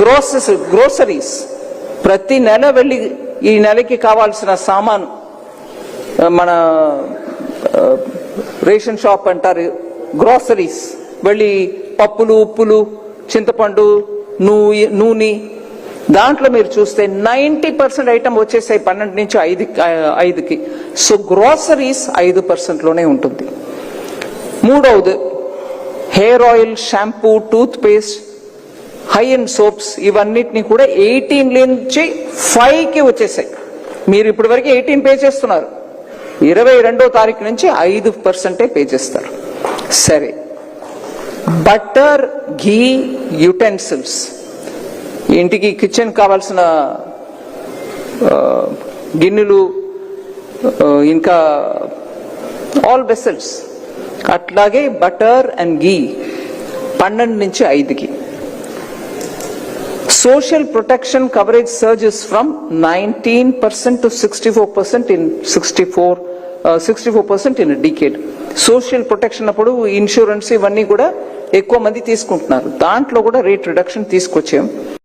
Groceries ప్రతి నెల వెళ్ళి ఈ నెలకి కావాల్సిన సామాను మన రేషన్ షాప్ అంటారు, గ్రోసరీస్ వెళ్ళి పప్పులు, ఉప్పులు, చింతపండు, నూనె, దాంట్లో మీరు చూస్తే 90% ఐటమ్ వచ్చేసాయి 12 నుంచి 5కి. సో గ్రోసరీస్ 5%లోనే ఉంటుంది. మూడవది hair oil, shampoo, toothpaste, hand soaps, ఇవన్నిటిని కూడా 18 నుంచి 5కి వచ్చేసాయి. మీరు ఇప్పటి వరకు 18 పే చేస్తున్నారు, 22వ తారీఖు నుంచి 5% పే చేస్తారు. సరే, బటర్, ఘీ, యుటెన్సిల్స్, ఇంటికి కిచెన్ కావాల్సిన గిన్నెలు, ఇంకా ఆల్ వెసల్స్, అట్లాగే బటర్ అండ్ ఘీ 12 నుంచి 5కి. Social protection coverage surges from 19% to 64% in 64% in a decade. Social protection అప్పుడు ఇన్సూరెన్స్ ఇవన్నీ కూడా ఎక్కువ మంది తీసుకుంటున్నారు, దాంట్లో కూడా రేట్ రిడక్షన్ తీసుకొచ్చాం.